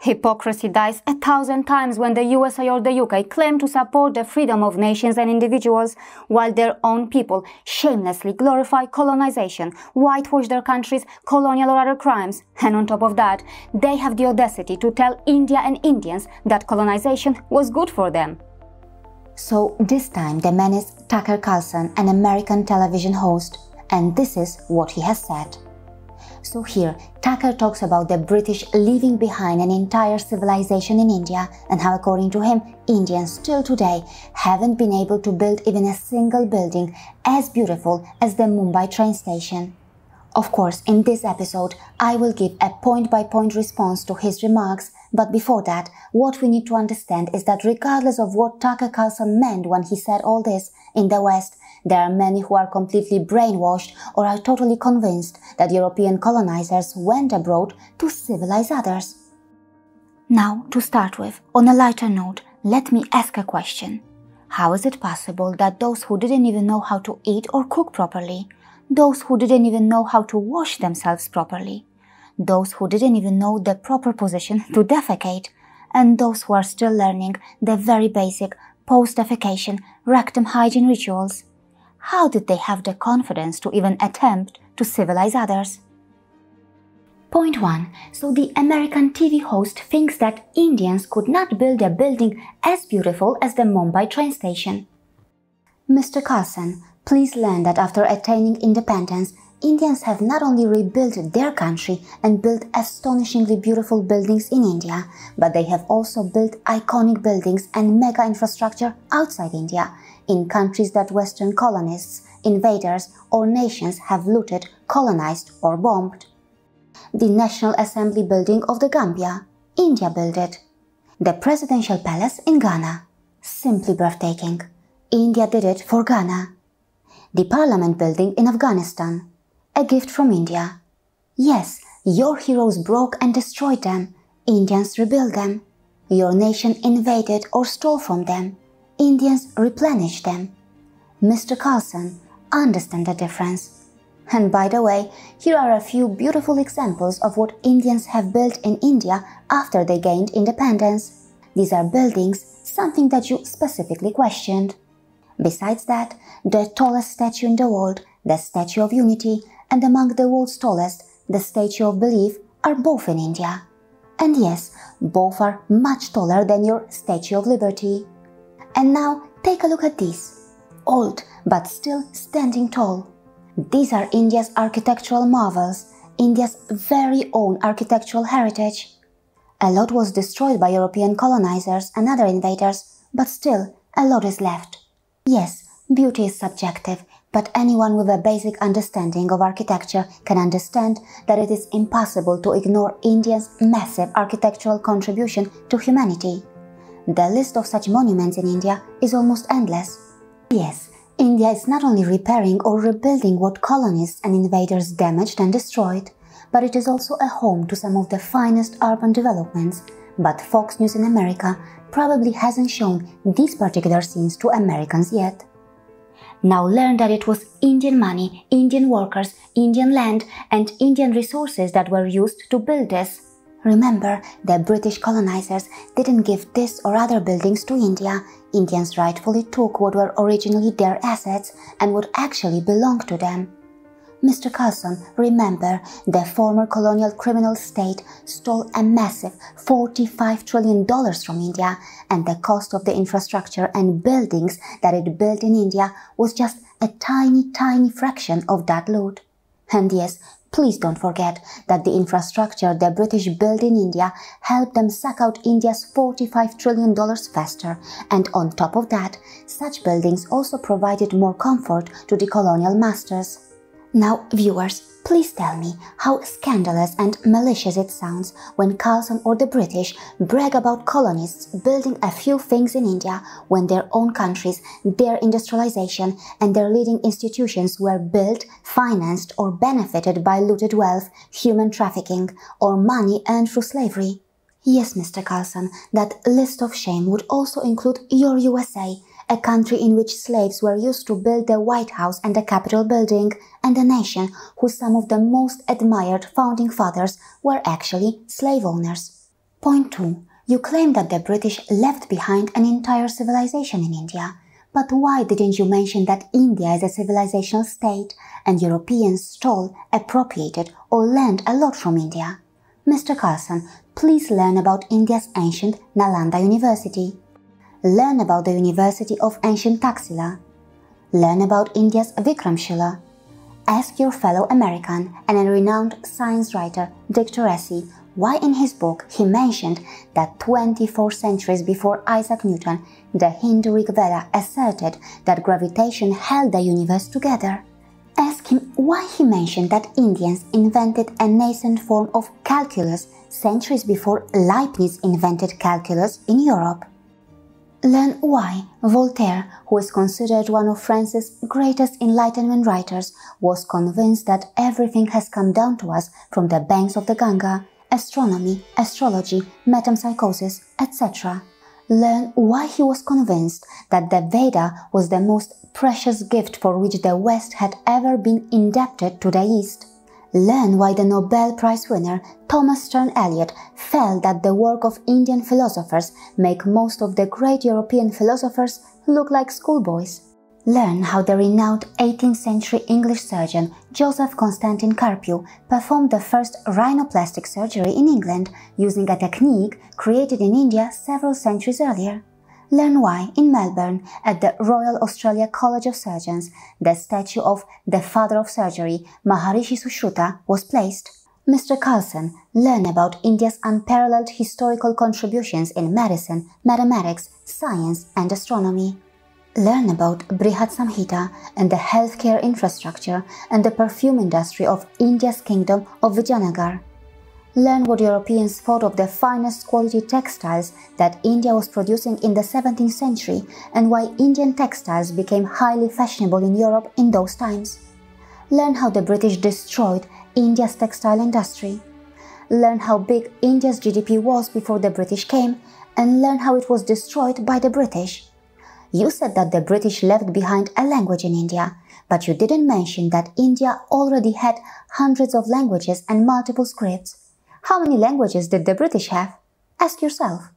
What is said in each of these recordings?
Hypocrisy dies 1,000 times when the USA or the UK claim to support the freedom of nations and individuals, while their own people shamelessly glorify colonization, whitewash their country's colonial or other crimes, and on top of that, they have the audacity to tell India and Indians that colonization was good for them. So this time the man is Tucker Carlson, an American television host, and this is what he has said. So here, Tucker talks about the British leaving behind an entire civilization in India and how, according to him, Indians still today haven't been able to build even a single building as beautiful as the Mumbai train station. Of course, in this episode, I will give a point-by-point response to his remarks, but before that, what we need to understand is that regardless of what Tucker Carlson meant when he said all this, in the West, there are many who are completely brainwashed or are totally convinced that European colonizers went abroad to civilize others. Now, to start with, on a lighter note, let me ask a question. How is it possible that those who didn't even know how to eat or cook properly, those who didn't even know how to wash themselves properly, those who didn't even know the proper position to defecate, and those who are still learning the very basic post-defecation rectum hygiene rituals, how did they have the confidence to even attempt to civilize others? Point 1. So the American TV host thinks that Indians could not build a building as beautiful as the Mumbai train station. Mr. Carlson, please learn that after attaining independence, Indians have not only rebuilt their country and built astonishingly beautiful buildings in India, but they have also built iconic buildings and mega infrastructure outside India, in countries that Western colonists, invaders or nations have looted, colonized or bombed. The National Assembly building of the Gambia, India built it. The Presidential Palace in Ghana, simply breathtaking. India did it for Ghana. The Parliament building in Afghanistan, a gift from India. Yes, your heroes broke and destroyed them. Indians rebuilt them. Your nation invaded or stole from them. Indians replenished them. Mr. Carlson, understand the difference. And by the way, here are a few beautiful examples of what Indians have built in India after they gained independence. These are buildings, something that you specifically questioned. Besides that, the tallest statue in the world, the Statue of Unity, and among the world's tallest, the Statue of Belief, are both in India. And yes, both are much taller than your Statue of Liberty. And now, take a look at these. Old, but still standing tall. These are India's architectural marvels, India's very own architectural heritage. A lot was destroyed by European colonizers and other invaders, but still, a lot is left. Yes, beauty is subjective, but anyone with a basic understanding of architecture can understand that it is impossible to ignore India's massive architectural contribution to humanity. The list of such monuments in India is almost endless. Yes, India is not only repairing or rebuilding what colonists and invaders damaged and destroyed, but it is also a home to some of the finest urban developments. But Fox News in America probably hasn't shown these particular scenes to Americans yet. Now learn that it was Indian money, Indian workers, Indian land and Indian resources that were used to build this. Remember, the British colonizers didn't give this or other buildings to India. Indians rightfully took what were originally their assets and what actually belonged to them. Mr. Carlson, remember, the former colonial criminal state stole a massive $45 trillion from India, and the cost of the infrastructure and buildings that it built in India was just a tiny fraction of that loot. And yes, please don't forget that the infrastructure the British built in India helped them suck out India's $45 trillion faster, and on top of that, such buildings also provided more comfort to the colonial masters. Now, viewers, please tell me how scandalous and malicious it sounds when Carlson or the British brag about colonists building a few things in India when their own countries, their industrialization and their leading institutions were built, financed or benefited by looted wealth, human trafficking or money earned through slavery. Yes, Mr. Carlson, that list of shame would also include your USA, a country in which slaves were used to build the White House and the Capitol building, and a nation whose some of the most admired founding fathers were actually slave owners. Point 2. You claim that the British left behind an entire civilization in India. But why didn't you mention that India is a civilizational state and Europeans stole, appropriated or learned a lot from India? Mr. Carlson, please learn about India's ancient Nalanda University. Learn about the University of Ancient Taxila. Learn about India's Vikramshila. Ask your fellow American and a renowned science writer, Dick Tracy, why in his book he mentioned that 24 centuries before Isaac Newton, the Hindu Rig Veda asserted that gravitation held the universe together. Ask him why he mentioned that Indians invented a nascent form of calculus centuries before Leibniz invented calculus in Europe. Learn why Voltaire, who is considered one of France's greatest Enlightenment writers, was convinced that everything has come down to us from the banks of the Ganga, astronomy, astrology, metempsychosis, etc. Learn why he was convinced that the Veda was the most precious gift for which the West had ever been indebted to the East. Learn why the Nobel Prize winner Thomas Stearns Eliot felt that the work of Indian philosophers make most of the great European philosophers look like schoolboys. Learn how the renowned 18th century English surgeon Joseph Constantin Carpio performed the first rhinoplastic surgery in England using a technique created in India several centuries earlier. Learn why, in Melbourne, at the Royal Australia College of Surgeons, the statue of the father of surgery, Maharishi Sushruta, was placed. Mr. Carlson, learn about India's unparalleled historical contributions in medicine, mathematics, science and astronomy. Learn about Brihat Samhita and the healthcare infrastructure and the perfume industry of India's kingdom of Vijayanagar. Learn what Europeans thought of the finest quality textiles that India was producing in the 17th century and why Indian textiles became highly fashionable in Europe in those times. Learn how the British destroyed India's textile industry. Learn how big India's GDP was before the British came and learn how it was destroyed by the British. You said that the British left behind a language in India, but you didn't mention that India already had hundreds of languages and multiple scripts. How many languages did the British have? Ask yourself.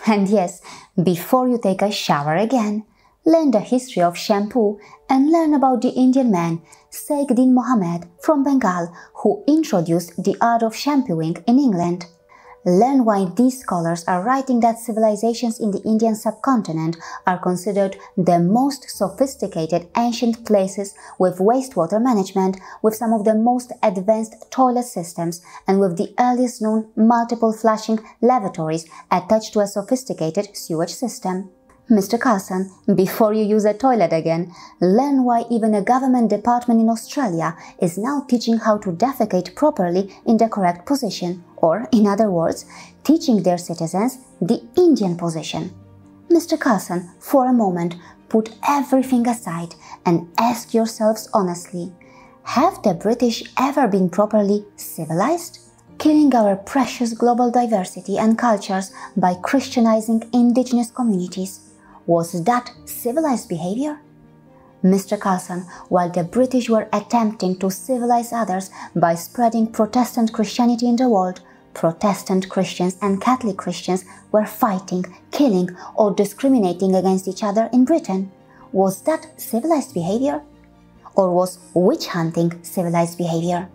And yes, before you take a shower again, learn the history of shampoo and learn about the Indian man Sheikh Din Mohammed from Bengal who introduced the art of shampooing in England. Learn why these scholars are writing that civilizations in the Indian subcontinent are considered the most sophisticated ancient places with wastewater management, with some of the most advanced toilet systems, and with the earliest known multiple flushing lavatories attached to a sophisticated sewage system. Mr. Carlson, before you use a toilet again, learn why even a government department in Australia is now teaching how to defecate properly in the correct position, or, in other words, teaching their citizens the Indian position. Mr. Carlson, for a moment, put everything aside and ask yourselves honestly, have the British ever been properly civilized? Killing our precious global diversity and cultures by Christianizing indigenous communities. Was that civilized behavior? Mr. Carlson, while the British were attempting to civilize others by spreading Protestant Christianity in the world, Protestant Christians and Catholic Christians were fighting, killing or discriminating against each other in Britain. Was that civilized behavior? Or was witch hunting civilized behavior?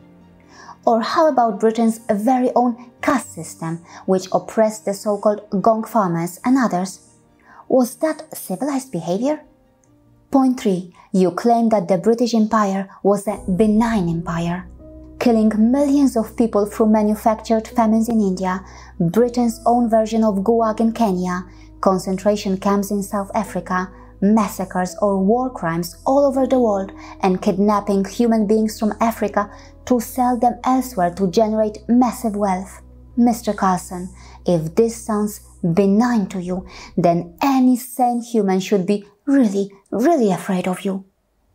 Or how about Britain's very own caste system, which oppressed the so-called gong farmers and others? Was that civilized behavior? Point 3. You claim that the British Empire was a benign empire. Killing millions of people through manufactured famines in India, Britain's own version of Gulag in Kenya, concentration camps in South Africa, massacres or war crimes all over the world, and kidnapping human beings from Africa to sell them elsewhere to generate massive wealth. Mr. Carlson, if this sounds benign to you, then any sane human should be really afraid of you.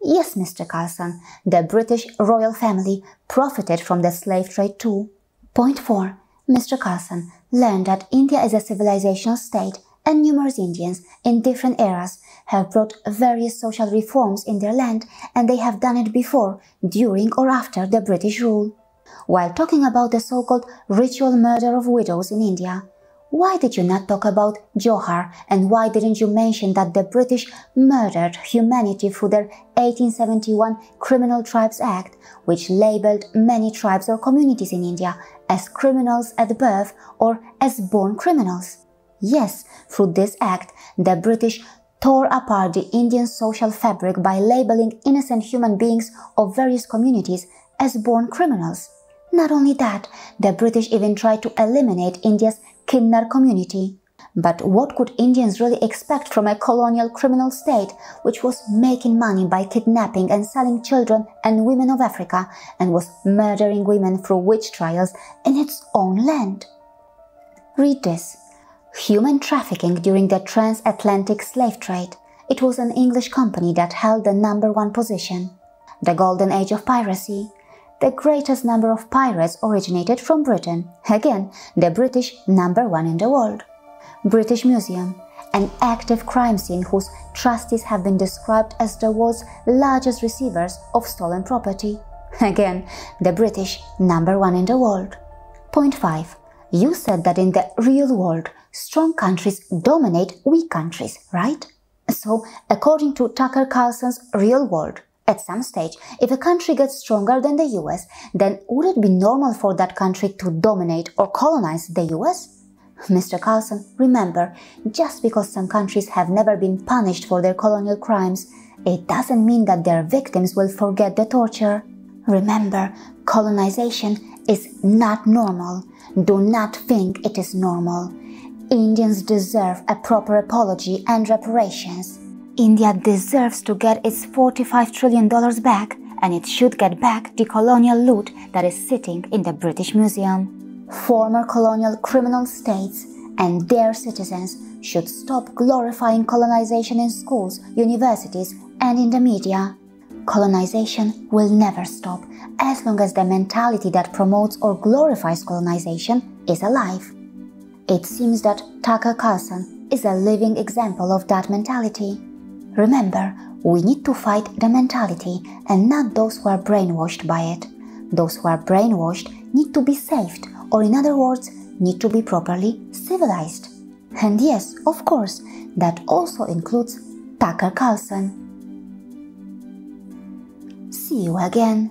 Yes, Mr. Carlson, the British royal family profited from the slave trade too. Point 4. Mr. Carlson, learn that India is a civilizational state and numerous Indians in different eras have brought various social reforms in their land, and they have done it before, during or after the British rule. While talking about the so-called ritual murder of widows in India, Why did you not talk about Johar, and why didn't you mention that the British murdered humanity through their 1871 Criminal Tribes Act, which labelled many tribes or communities in India as criminals at birth or as born criminals? Yes, through this act, the British tore apart the Indian social fabric by labelling innocent human beings of various communities as born criminals. Not only that, the British even tried to eliminate India's Kinnar community. But what could Indians really expect from a colonial criminal state which was making money by kidnapping and selling children and women of Africa and was murdering women through witch trials in its own land? Read this. Human trafficking during the transatlantic slave trade. It was an English company that held the #1 position. The golden age of piracy. The greatest number of pirates originated from Britain. Again, the British #1 in the world. British Museum, an active crime scene whose trustees have been described as the world's largest receivers of stolen property. Again, the British #1 in the world. Point 5. You said that in the real world, strong countries dominate weak countries, right? So, according to Tucker Carlson's Real World, at some stage, if a country gets stronger than the US, then would it be normal for that country to dominate or colonize the US? Mr. Carlson, remember, just because some countries have never been punished for their colonial crimes, it doesn't mean that their victims will forget the torture. Remember, colonization is not normal. Do not think it is normal. Indians deserve a proper apology and reparations. India deserves to get its $45 trillion back, and it should get back the colonial loot that is sitting in the British Museum. Former colonial criminal states and their citizens should stop glorifying colonization in schools, universities, and in the media. Colonization will never stop as long as the mentality that promotes or glorifies colonization is alive. It seems that Tucker Carlson is a living example of that mentality. Remember, we need to fight the mentality and not those who are brainwashed by it. Those who are brainwashed need to be saved, or in other words, need to be properly civilized. And yes, of course, that also includes Tucker Carlson. See you again.